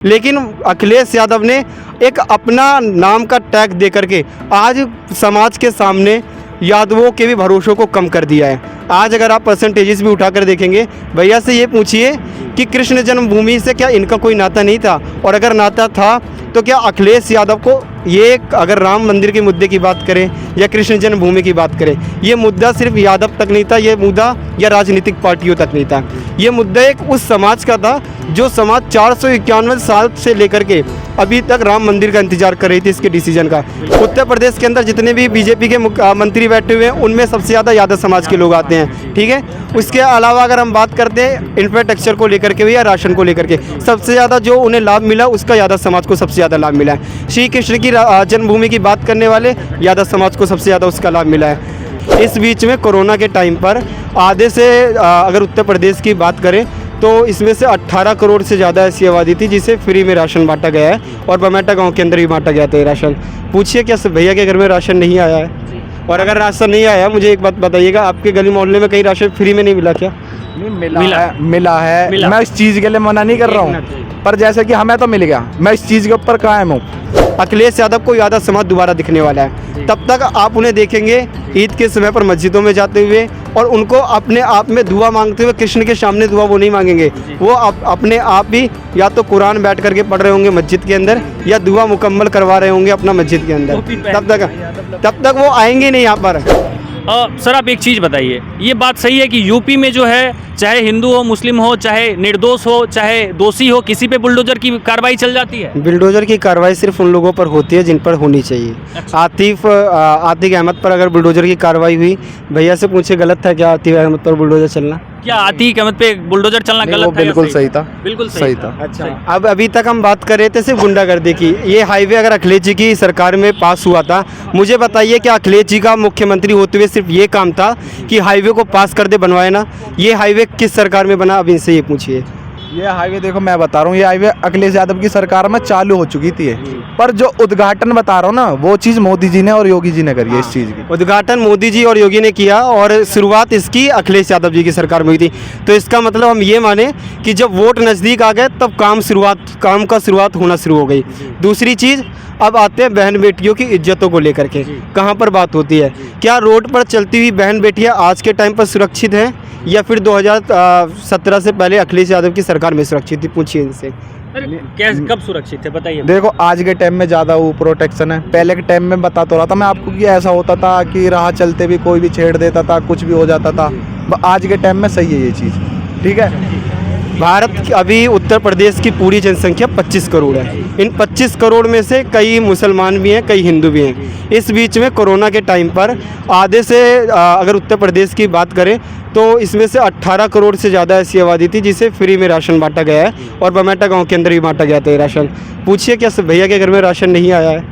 लेकिन अखिलेश यादव ने एक अपना नाम का टैग दे करके आज समाज के सामने यादवों के भी भरोसों को कम कर दिया है। आज अगर आप परसेंटेजेस भी उठाकर देखेंगे, भैया से ये पूछिए कि कृष्ण जन्मभूमि से क्या इनका कोई नाता नहीं था, और अगर नाता था तो क्या अखिलेश यादव को ये, अगर राम मंदिर के मुद्दे की बात करें या कृष्ण जन्मभूमि की बात करें, ये मुद्दा सिर्फ यादव तक नहीं था, ये मुद्दा या राजनीतिक पार्टियों तक नहीं था, ये मुद्दा एक उस समाज का था जो समाज 491 साल से लेकर के अभी तक राम मंदिर का इंतजार कर रही थी इसके डिसीजन का। उत्तर प्रदेश के अंदर जितने भी बीजेपी के मंत्री बैठे हुए हैं उनमें सबसे ज़्यादा यादव समाज के लोग आते हैं, ठीक है। उसके अलावा अगर हम बात करते हैं इंफ्रास्ट्रक्चर को लेकर के या राशन को लेकर के, सबसे ज़्यादा जो उन्हें लाभ मिला उसका यादव समाज को सबसे ज़्यादा लाभ मिला है। श्री कृष्ण की जन्मभूमि की बात करने वाले यादव समाज को सबसे ज़्यादा उसका लाभ मिला है। इस बीच में कोरोना के टाइम पर आधे से अगर उत्तर प्रदेश की बात करें तो इसमें से 18 करोड़ से ज़्यादा ऐसी आबादी थी जिसे फ्री में राशन बांटा गया है, और बमेटा गांव के अंदर भी बांटा गया था ये राशन। पूछिए क्या भैया के घर में राशन नहीं आया है? और अगर राशन नहीं आया, मुझे एक बात बताइएगा, आपके गली मोहल्ले में कहीं राशन फ्री में नहीं मिला क्या? मिला है। मैं इस चीज़ के लिए मना नहीं कर रहा हूँ, पर जैसे कि हमें तो मिल गया, मैं इस चीज़ के ऊपर कायम हूँ। अखिलेश यादव को यादव समाज दोबारा दिखने वाला है। तब तक आप उन्हें देखेंगे ईद के समय पर मस्जिदों में जाते हुए, और उनको अपने आप में दुआ मांगते हुए। कृष्ण के सामने दुआ वो नहीं मांगेंगे, वो अपने आप ही या तो कुरान बैठ करके पढ़ रहे होंगे मस्जिद के अंदर, या दुआ मुकम्मल करवा रहे होंगे अपना मस्जिद के अंदर। तब तक वो आएंगे नहीं यहाँ पर। सर आप एक चीज़ बताइए, ये बात सही है कि यूपी में जो है चाहे हिंदू हो, मुस्लिम हो, चाहे निर्दोष हो, चाहे दोषी हो, किसी पे बुलडोजर की कार्रवाई चल जाती है? बुलडोजर की कार्रवाई सिर्फ उन लोगों पर होती है जिन पर होनी चाहिए। अच्छा। आतिफ अहमद पर अगर बुलडोजर की कार्रवाई हुई, भैया से पूछे गलत था क्या आतिफ अहमद पर बुलडोजर चलना? क्या आतिक अहमद पे बुलडोजर चलना गलत था? बिल्कुल सही था, बिल्कुल सही था। अच्छा, अब अभी तक हम बात कर रहे थे सिर्फ गुंडागर्दी की। ये हाईवे अगर अखिलेश जी की सरकार में पास हुआ था, मुझे बताइए कि अखिलेश जी का मुख्यमंत्री होते हुए सिर्फ ये काम था कि हाईवे को पास कर दे, बनवाए ना? ये हाईवे किस सरकार में बना, अब इनसे ये पूछिए। ये हाईवे देखो, मैं बता रहा हूँ, ये हाईवे अखिलेश यादव की सरकार में चालू हो चुकी थी, पर जो उद्घाटन बता रहा हूँ ना, वो चीज़ मोदी जी ने और योगी जी ने करी है। इस चीज़ की उद्घाटन मोदी जी और योगी ने किया, और शुरुआत इसकी अखिलेश यादव जी की सरकार में हुई थी। तो इसका मतलब हम ये माने कि जब वोट नज़दीक आ गए तब काम का शुरुआत होना शुरू हो गई। दूसरी चीज़, अब आते हैं बहन बेटियों की इज्जतों को लेकर के। कहाँ पर बात होती है? क्या रोड पर चलती हुई बहन बेटियाँ आज के टाइम पर सुरक्षित हैं, या फिर 2017 से पहले अखिलेश यादव की सरकार में सुरक्षित थी? पूछिए इनसे। कैसे, कब सुरक्षित थे बताइए। देखो, आज के टाइम में ज़्यादा वो प्रोटेक्शन है। पहले के टाइम में बता तो रहा था मैं आपको कि ऐसा होता था कि राह चलते भी कोई भी छेड़ देता था, कुछ भी हो जाता था। आज के टाइम में सही है ये चीज़, ठीक है। भारत अभी उत्तर प्रदेश की पूरी जनसंख्या 25 करोड़ है। इन 25 करोड़ में से कई मुसलमान भी हैं, कई हिंदू भी हैं। इस बीच में कोरोना के टाइम पर आधे से अगर उत्तर प्रदेश की बात करें तो इसमें से 18 करोड़ से ज़्यादा ऐसी आबादी थी जिसे फ्री में राशन बांटा गया है, और बमेटा गांव के अंदर भी बांटा गया था ये राशन। पूछिए क्या भैया के घर में राशन नहीं आया है?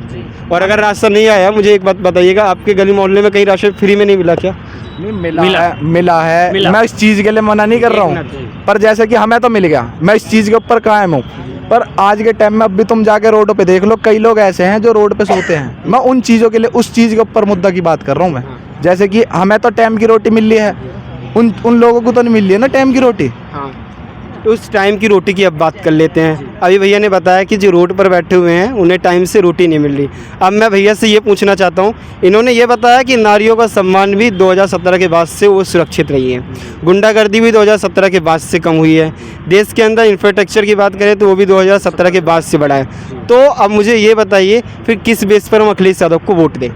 और अगर राशन नहीं आया, मुझे एक बात बताइएगा, आपके गली मोहल्ले में कहीं राशन फ्री में नहीं मिला क्या? मिला है। मैं इस चीज़ के लिए मना नहीं कर रहा हूँ, पर जैसे कि हमें तो मिल गया, मैं इस चीज़ के ऊपर कायम हूँ। पर आज के टाइम में अब भी तुम जाके रोडों पे देख लो, कई लोग ऐसे हैं जो रोड पे सोते हैं। मैं उन चीज़ों के लिए, उस चीज़ के ऊपर मुद्दा की बात कर रहा हूँ मैं। जैसे कि हमें तो टाइम की रोटी मिल रही है, उन लोगों को तो नहीं मिल रही है ना टाइम की रोटी। हाँ, तो उस टाइम की रोटी की अब बात कर लेते हैं। अभी भैया ने बताया कि जो रोड पर बैठे हुए हैं उन्हें टाइम से रोटी नहीं मिल रही। अब मैं भैया से ये पूछना चाहता हूँ, इन्होंने ये बताया कि नारियों का सम्मान भी 2017 के बाद से वो सुरक्षित रही है, गुंडागर्दी भी 2017 के बाद से कम हुई है, देश के अंदर इंफ्रास्ट्रक्चर की बात करें तो वो भी 2017 के बाद से बढ़ा है। तो अब मुझे ये बताइए, फिर किस बेस पर हम अखिलेश यादव को वोट दें?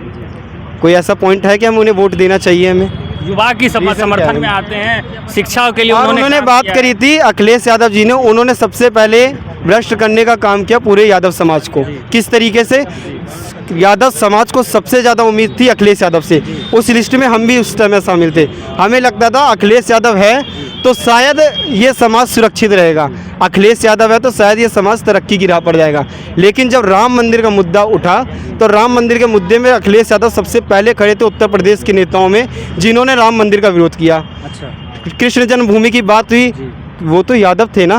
कोई ऐसा पॉइंट है कि हम उन्हें वोट देना चाहिए? हमें युवा की समर्थन में आते हैं, शिक्षा के लिए उन्होंने बात करी थी अखिलेश यादव जी ने। उन्होंने सबसे पहले भ्रष्ट करने का काम किया पूरे यादव समाज को। किस तरीके से? यादव समाज को सबसे ज़्यादा उम्मीद थी अखिलेश यादव से। उस लिस्ट में हम भी उस समय शामिल थे। हमें लगता था अखिलेश यादव है तो शायद ये समाज सुरक्षित रहेगा, अखिलेश यादव है तो शायद ये समाज तरक्की की राह पर जाएगा। लेकिन जब राम मंदिर का मुद्दा उठा तो राम मंदिर के मुद्दे में अखिलेश यादव सबसे पहले खड़े थे उत्तर प्रदेश के नेताओं में जिन्होंने राम मंदिर का विरोध किया। अच्छा, कृष्ण जन्मभूमि की बात हुई वो तो यादव थे ना।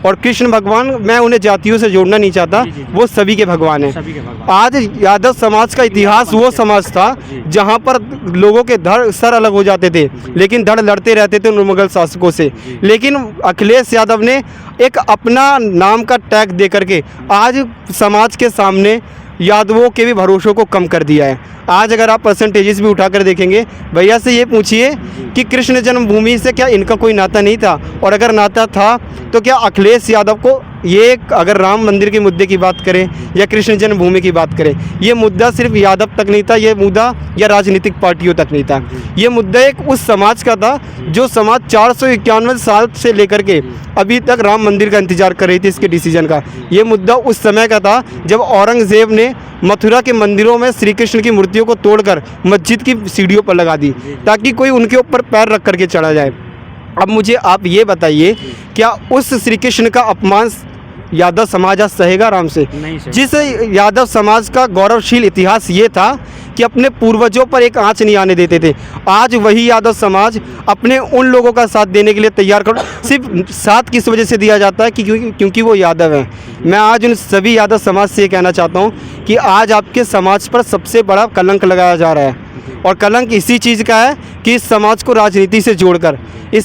और कृष्ण भगवान, मैं उन्हें जातियों से जोड़ना नहीं चाहता, वो सभी के भगवान हैं। आज यादव समाज का इतिहास वो समाज था जहाँ पर लोगों के धड़ सर अलग हो जाते थे, लेकिन धड़ लड़ते रहते थे उन मुगल शासकों से। लेकिन अखिलेश यादव ने एक अपना नाम का टैग दे करके आज समाज के सामने यादवों के भी भरोसों को कम कर दिया है। आज अगर आप परसेंटेजेस भी उठाकर देखेंगे, भैया से ये पूछिए कि कृष्ण जन्मभूमि से क्या इनका कोई नाता नहीं था, और अगर नाता था तो क्या अखिलेश यादव को ये, अगर राम मंदिर के मुद्दे की बात करें या कृष्ण जन्मभूमि की बात करें, ये मुद्दा सिर्फ यादव तक नहीं था, ये मुद्दा या राजनीतिक पार्टियों तक नहीं था, ये मुद्दा एक उस समाज का था जो समाज 491 साल से लेकर के अभी तक राम मंदिर का इंतजार कर रही थी इसके डिसीजन का। ये मुद्दा उस समय का था जब औरंगजेब ने मथुरा के मंदिरों में श्री कृष्ण की मूर्तियों को तोड़कर मस्जिद की सीढ़ियों पर लगा दी ताकि कोई उनके ऊपर पैर रख करके चढ़ा जाए। अब मुझे आप ये बताइए, क्या उस श्री कृष्ण का अपमान यादव समाज आज सहेगा आराम से? जिस यादव समाज का गौरवशील इतिहास ये था कि अपने पूर्वजों पर एक आंच नहीं आने देते थे, आज वही यादव समाज अपने उन लोगों का साथ देने के लिए तैयार कर, सिर्फ साथ किस वजह से दिया जाता है कि क्योंकि वो यादव हैं। मैं आज उन सभी यादव समाज से ये कहना चाहता हूँ कि आज आपके समाज पर सबसे बड़ा कलंक लगाया जा रहा है, और कलंक इसी चीज़ का है कि इस समाज को राजनीति से जोड़कर ये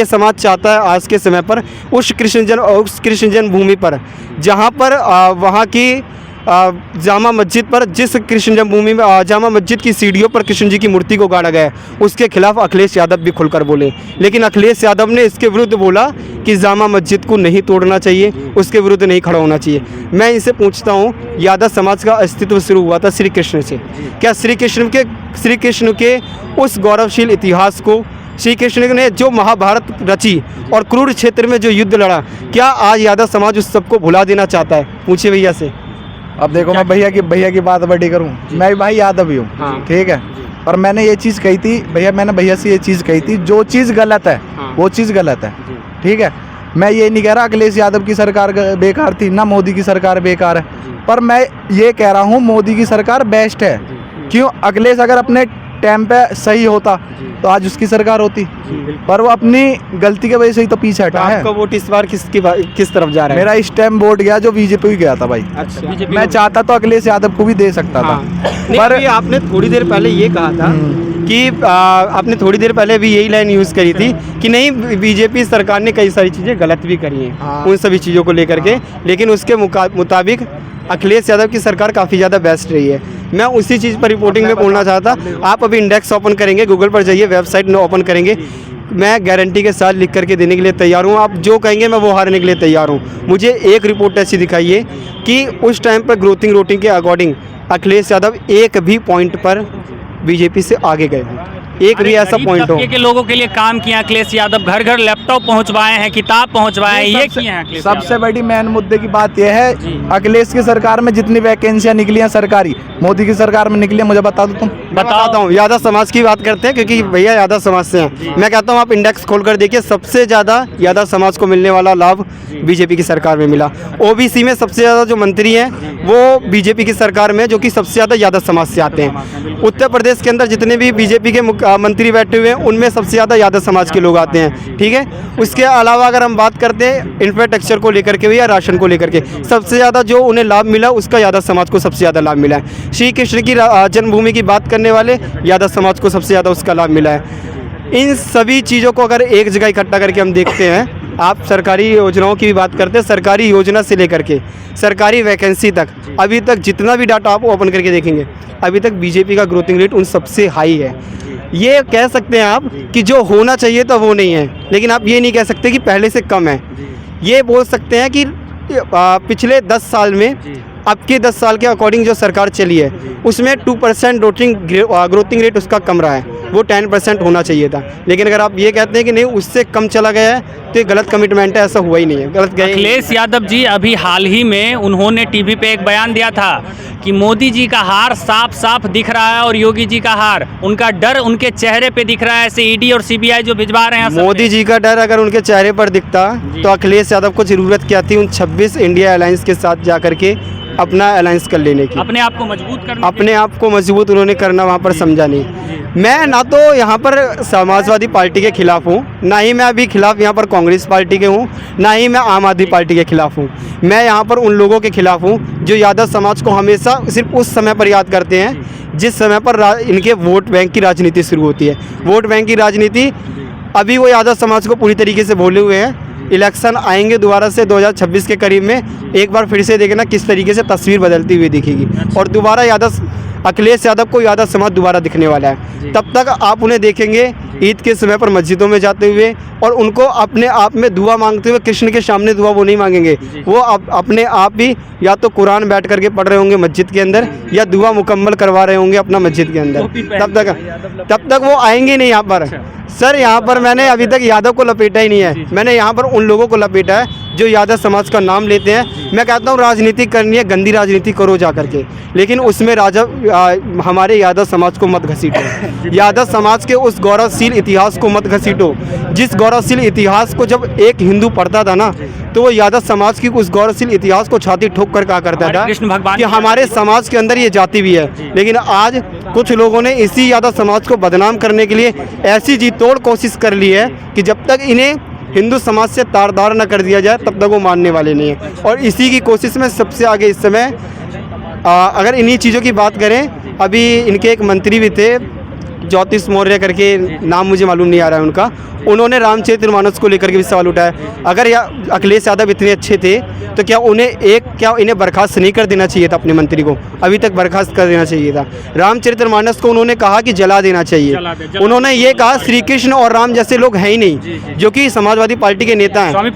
समाज चाहता है आज के समय पर उस कृष्ण जन्मभूमि पर जहाँ पर वहाँ की जामा मस्जिद पर, जिस कृष्ण जन्मभूमि में जामा मस्जिद की सीढ़ियों पर कृष्ण जी की मूर्ति को गाड़ा गया है, उसके खिलाफ अखिलेश यादव भी खुलकर बोले। लेकिन अखिलेश यादव ने इसके विरुद्ध बोला कि जामा मस्जिद को नहीं तोड़ना चाहिए, उसके विरुद्ध नहीं खड़ा होना चाहिए। मैं इनसे पूछता हूँ, यादव समाज का अस्तित्व शुरू हुआ था श्री कृष्ण से। क्या श्री कृष्ण के उस गौरवशील इतिहास को, श्री कृष्ण ने जो महाभारत रची और क्रूर क्षेत्र में जो युद्ध लड़ा, क्या आज यादव समाज उस सबको भुला देना चाहता है? पूछिए भैया से। अब देखो, मैं भैया की बात बड़ी करूं, मैं भी भाई यादव ही हूँ, हाँ। ठीक है, पर मैंने ये चीज़ कही थी भैया से ये चीज़ कही थी, जो चीज़ गलत है हाँ। वो चीज़ गलत है, ठीक है। मैं ये नहीं कह रहा अखिलेश यादव की सरकार बेकार थी, ना मोदी की सरकार बेकार है, पर मैं ये कह रहा हूँ मोदी की सरकार बेस्ट है। क्यों? अखिलेश अगर अपने टाइम पे सही होता तो आज उसकी सरकार होती, पर वो अपनी गलती की वजह से ही तो पीछे हटा है। आपका वोट इस बार किस तरफ जा रहा है? मेरा इस टाइम वोट गया जो बीजेपी गया था भाई। अच्छा, मैं चाहता तो अखिलेश यादव को भी दे सकता था, पर आपने थोड़ी देर पहले ये कहा था कि आपने थोड़ी देर पहले भी यही लाइन यूज़ करी थी कि नहीं, बीजेपी सरकार ने कई सारी चीज़ें गलत भी करी हैं उन सभी चीज़ों को लेकर के, लेकिन उसके मुताबिक अखिलेश यादव की सरकार काफ़ी ज़्यादा बेस्ट रही है। मैं उसी चीज़ पर रिपोर्टिंग में बोलना चाहता। आप अभी इंडेक्स ओपन करेंगे, गूगल पर जाइए, वेबसाइट ओपन करेंगे, मैं गारंटी के साथ लिख करके देने के लिए तैयार हूँ। आप जो कहेंगे मैं वो हारने के लिए तैयार हूँ। मुझे एक रिपोर्ट ऐसी दिखाइए कि उस टाइम पर ग्रोथिंग रोटिंग के अकॉर्डिंग अखिलेश यादव एक भी पॉइंट पर बीजेपी से आगे गए हैं, एक भी ऐसा पॉइंट हो के लोगों के लिए काम किया अखिलेश यादव, घर घर लैपटॉप पहुंचवाए हैं, किताब पहुंचवाए हैं, ये किए हैं अखिलेश यादव। सबसे बड़ी मेन मुद्दे की बात यह है, अखिलेश की सरकार में जितनी वैकेंसियां निकली हैं सरकारी, मोदी की सरकार में निकली है, मुझे बता दो तुम। बताता हूँ, यादव समाज की बात करते हैं क्योंकि भैया यादव समाज से हैं। मैं कहता हूँ आप इंडेक्स खोलकर देखिए, सबसे ज़्यादा यादव समाज को मिलने वाला लाभ बीजेपी की सरकार में मिला। ओबीसी में सबसे ज़्यादा जो मंत्री हैं वो बीजेपी की सरकार में, जो कि सबसे ज़्यादा यादव समाज से आते हैं। उत्तर प्रदेश के अंदर जितने भी बीजेपी के मंत्री बैठे हुए हैं उनमें सबसे ज़्यादा यादव समाज के लोग आते हैं, ठीक है। उसके अलावा अगर हम बात करते हैं इंफ्रास्ट्रक्चर को लेकर के या राशन को लेकर के, सबसे ज़्यादा जो उन्हें लाभ मिला उसका यादव समाज को सबसे ज़्यादा लाभ मिला है। श्री कृष्ण की जन्मभूमि की बात करने वाले यादव समाज को सबसे ज़्यादा उसका लाभ मिला है। इन सभी चीज़ों को अगर एक जगह इकट्ठा करके हम देखते हैं, आप सरकारी योजनाओं की भी बात करते हैं, सरकारी योजना से लेकर के सरकारी वैकेंसी तक, अभी तक जितना भी डाटा आप ओपन करके देखेंगे, अभी तक बीजेपी का ग्रोथिंग रेट उन सबसे हाई है। ये कह सकते हैं आप कि जो होना चाहिए तो वो नहीं है, लेकिन आप ये नहीं कह सकते कि पहले से कम है। ये बोल सकते हैं कि पिछले 10 साल में, अब के 10 साल के अकॉर्डिंग जो सरकार चली है उसमें 2% ग्रोथिंग रेट उसका कम रहा है, वो 10% होना चाहिए था। लेकिन अगर आप ये कहते हैं कि नहीं उससे कम चला गया है तो ये गलत कमिटमेंट है, ऐसा हुआ ही नहीं है, गलत गए। अखिलेश यादव जी अभी हाल ही में उन्होंने टीवी पे एक बयान दिया था कि मोदी जी का हार साफ साफ दिख रहा है और योगी जी का हार, उनका डर उनके चेहरे पे दिख रहा है, ऐसे ईडी और सीबीआई जो भिजवा रहे हैं। मोदी जी का डर अगर उनके चेहरे पर दिखता तो अखिलेश यादव को ज़रूरत क्या थी उन 26 इंडिया अलायंस के साथ जा करके अपना अलायंस कर लेने की, अपने आप को मजबूत करना, अपने आप को मजबूत उन्होंने करना वहाँ पर समझा नहीं। मैं ना तो यहाँ पर समाजवादी पार्टी के खिलाफ हूँ, ना ही मैं अभी खिलाफ यहाँ पर कांग्रेस पार्टी के हूँ, ना ही मैं आम आदमी पार्टी के खिलाफ हूँ। मैं यहाँ पर उन लोगों के खिलाफ हूँ जो यादव समाज को हमेशा सिर्फ उस समय पर याद करते हैं जिस समय पर इनके वोट बैंक की राजनीति शुरू होती है। वोट बैंक की राजनीति अभी वो यादव समाज को पूरी तरीके से भूले हुए हैं। इलेक्शन आएंगे दोबारा से 2026 के करीब में, एक बार फिर से देखना किस तरीके से तस्वीर बदलती हुई दिखेगी और दोबारा अखिलेश यादव को यादव समाज दोबारा दिखने वाला है। तब तक आप उन्हें देखेंगे ईद के समय पर मस्जिदों में जाते हुए और उनको अपने आप में दुआ मांगते हुए। कृष्ण के सामने दुआ वो नहीं मांगेंगे, वो अपने आप ही या तो कुरान बैठ करके पढ़ रहे होंगे मस्जिद के अंदर या दुआ मुकम्मल करवा रहे होंगे अपना मस्जिद के अंदर। तब तक वो आएंगे नहीं यहाँ पर। सर यहाँ पर मैंने अभी तक यादव को लपेटा ही नहीं है, मैंने यहाँ पर उन लोगों को लपेटा है जो यादव समाज का नाम लेते हैं। मैं कहता हूँ राजनीति करनी है, गंदी राजनीति करो जा करके, लेकिन उसमें हमारे यादव समाज को मत घसीटो। यादव समाज के उस गौरवशील इतिहास को मत घसीटो जिस गौरवशील इतिहास को जब एक हिंदू पढ़ता था ना तो वो यादव समाज की उस गौरवशील इतिहास को छाती ठोक कर कहा करता था कि हमारे समाज के अंदर ये जाति भी है। लेकिन आज कुछ लोगों ने इसी यादव समाज को बदनाम करने के लिए ऐसी जी तोड़ कोशिश कर ली है कि जब तक इन्हें हिंदू समाज से तारदार न कर दिया जाए तब तक वो मानने वाले नहीं हैं। और इसी की कोशिश में सबसे आगे इस समय अगर इन्हीं चीज़ों की बात करें, अभी इनके एक मंत्री भी थे ज्योतिष मौर्य करके, नाम मुझे मालूम नहीं आ रहा है उनका, उन्होंने रामचरितमानस को लेकर के भी सवाल उठाया। अगर अखिलेश यादव इतने अच्छे थे तो क्या इन्हें बर्खास्त नहीं कर देना चाहिए था? अपने मंत्री को अभी तक बर्खास्त कर देना चाहिए था। रामचरितमानस को उन्होंने कहा कि जला देना चाहिए। उन्होंने ये कहा श्री कृष्ण और राम जैसे लोग हैं ही नहीं, जो कि समाजवादी पार्टी के नेता हैं। स्वामी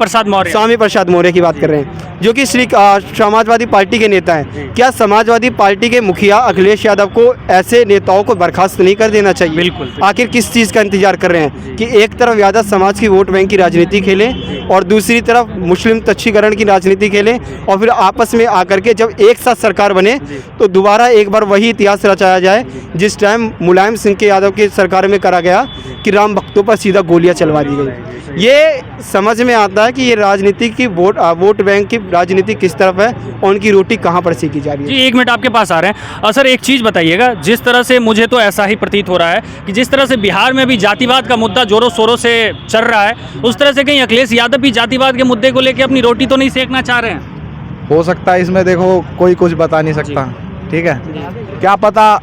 प्रसाद मौर्य की बात कर रहे हैं, जो कि समाजवादी पार्टी के नेता हैं। क्या समाजवादी पार्टी के मुखिया अखिलेश यादव को ऐसे नेताओं को बर्खास्त नहीं कर देना चाहिए? बिल्कुल। आखिर किस चीज़ का इंतजार कर रहे हैं कि एक तरफ यादव समाज की वोट बैंक की राजनीति खेलें और दूसरी तरफ मुस्लिम तुच्छीकरण की राजनीति खेलें और फिर आपस में आकर के जब एक साथ सरकार बने तो दोबारा एक बार वही इतिहास रचाया जाए जिस टाइम मुलायम सिंह के यादव की सरकार में करा गया कि राम भक्तों पर सीधा गोलियां चलवा दी गई। ये समझ में आता है कि ये राजनीति की वोट बैंक की राजनीति किस तरफ है और उनकी रोटी कहाँ पर सेकी जा रही है। जी, एक मिनट आपके पास आ रहे हैं। सर एक चीज़ बताइएगा, जिस तरह से मुझे तो ऐसा ही प्रतीत हो रहा है कि जिस तरह से बिहार में भी जातिवाद का मुद्दा जोरों शोरों से चल रहा है, उस तरह से कहीं अखिलेश यादव भी जातिवाद के मुद्दे को लेकर अपनी रोटी तो नहीं सेकना चाह रहे हैं? हो सकता है, इसमें देखो कोई कुछ बता नहीं सकता, ठीक है। क्या पता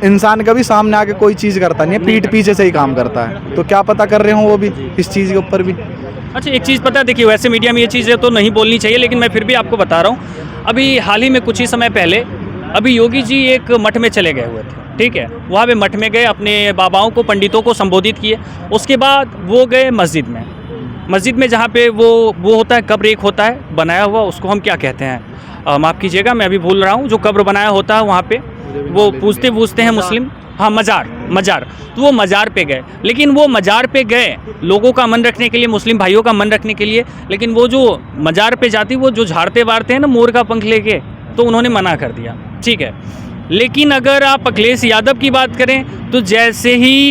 इंसान कभी सामने आके कोई चीज़ करता नहीं है, पीठ पीछे से ही काम करता है, तो क्या पता कर रहे हो वो भी इस चीज़ के ऊपर भी। अच्छा, एक चीज़ पता है, देखिए वैसे मीडिया में ये चीज़ें तो नहीं बोलनी चाहिए, लेकिन मैं फिर भी आपको बता रहा हूँ। अभी हाल ही में कुछ ही समय पहले अभी योगी जी एक मठ में चले गए हुए थे, ठीक है। वहाँ पे मठ में गए, अपने बाबाओं को, पंडितों को संबोधित किए। उसके बाद वो गए मस्जिद में जहाँ पे वो होता है, कब्र एक होता है बनाया हुआ, उसको हम क्या कहते हैं, माफ़ कीजिएगा मैं अभी भूल रहा हूँ, जो कब्र बनाया होता है वहाँ पे वो पूछते हैं मुस्लिम, हाँ मज़ार। तो वो मज़ार पे गए, लेकिन वो मज़ार पे गए लोगों का मन रखने के लिए, मुस्लिम भाइयों का मन रखने के लिए, लेकिन वो जो मज़ार पे जाती वो जो झाड़ते वारते हैं ना मोर का पंख लेके, तो उन्होंने मना कर दिया, ठीक है। लेकिन अगर आप अखिलेश यादव की बात करें तो जैसे ही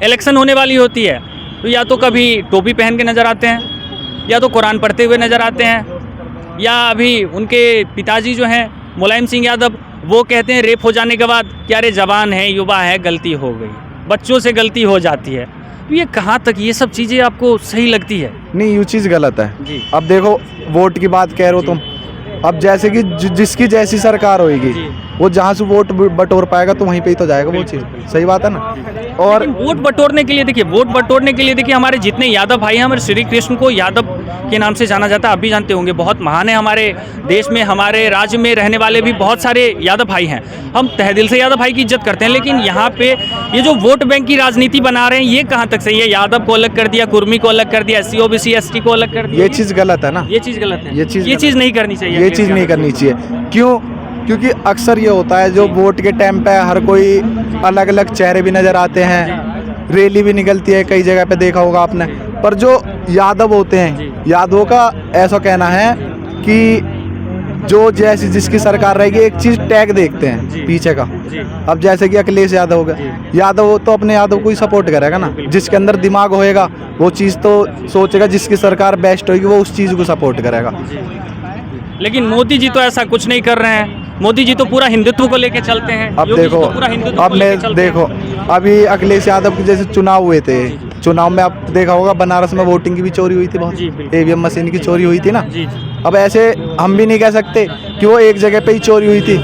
इलेक्शन होने वाली होती है तो या तो कभी टोपी पहन के नज़र आते हैं, या तो कुरान पढ़ते हुए नज़र आते हैं, या अभी उनके पिताजी जो हैं मुलायम सिंह यादव, वो कहते हैं रेप हो जाने के बाद कि अरे जवान है, युवा है, गलती हो गई, बच्चों से गलती हो जाती है। तो ये कहाँ तक ये सब चीज़ें आपको सही लगती है? नहीं, ये चीज़ गलत है जी। अब देखो वोट की बात कह रहे हो तुम, अब जैसे कि जिसकी जैसी सरकार होगी वो जहाँ से वोट बटोर पाएगा तो वहीं पे ही तो जाएगा वो चीज़, सही बात है ना। और वोट बटोरने के लिए देखिए हमारे जितने यादव भाई हैं, हमारे श्री कृष्ण को यादव के नाम से जाना जाता है, आप भी जानते होंगे, बहुत महान है हमारे देश में, हमारे राज्य में रहने वाले भी बहुत सारे यादव भाई हैं। हम तहे दिल से यादव भाई की इज्जत करते हैं, लेकिन यहाँ पे ये जो वोट बैंक की राजनीति बना रहे हैं ये कहाँ तक सही है? यादव को अलग कर दिया, कुर्मी को अलग कर दिया, SC OBC ST को अलग कर दिया, ये चीज़ गलत है ना, ये चीज़ गलत है, ये चीज़ नहीं करनी चाहिए, ये चीज़ नहीं करनी चाहिए। क्यों? क्योंकि अक्सर ये होता है जो वोट के टाइम पे हर कोई अलग अलग चेहरे भी नज़र आते हैं, रैली भी निकलती है कई जगह पे, देखा होगा आपने। पर जो यादव होते हैं, यादवों का ऐसा कहना है कि जो जैसी जिसकी सरकार रहेगी एक चीज़ टैग देखते हैं पीछे का। अब जैसे कि अखिलेश यादव हो गया, यादव तो अपने यादव को ही सपोर्ट करेगा ना, जिसके अंदर दिमाग होएगा वो चीज़ तो सोचेगा, जिसकी सरकार बेस्ट होगी वो उस चीज़ को सपोर्ट करेगा। लेकिन मोदी जी तो ऐसा कुछ नहीं कर रहे हैं। मोदी जी तो पूरा हिंदुत्व को लेके चलते हैं। अब योगी जी देखो, तो पूरा हिंदुत्व अब को लेके मैं चलते हैं। देखो अभी अखिलेश यादव के जैसे चुनाव हुए थे, चुनाव में आप देखा होगा बनारस में वोटिंग की भी चोरी हुई थी बहुत, जी, बिल्कुल। ईवीएम मशीन की चोरी हुई थी ना। जी जी अब ऐसे हम भी नहीं कह सकते कि वो एक जगह पे ही चोरी हुई थी।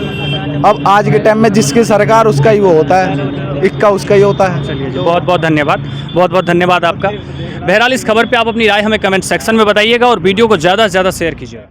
अब आज के टाइम में जिसकी सरकार उसका ही वो होता है, इक्का उसका ही होता है। चलिए जी, बहुत बहुत धन्यवाद, बहुत बहुत धन्यवाद आपका। बहरहाल इस खबर पे आप अपनी राय हमें कमेंट सेक्शन में बताइएगा और वीडियो को ज़्यादा से ज़्यादा शेयर कीजिएगा।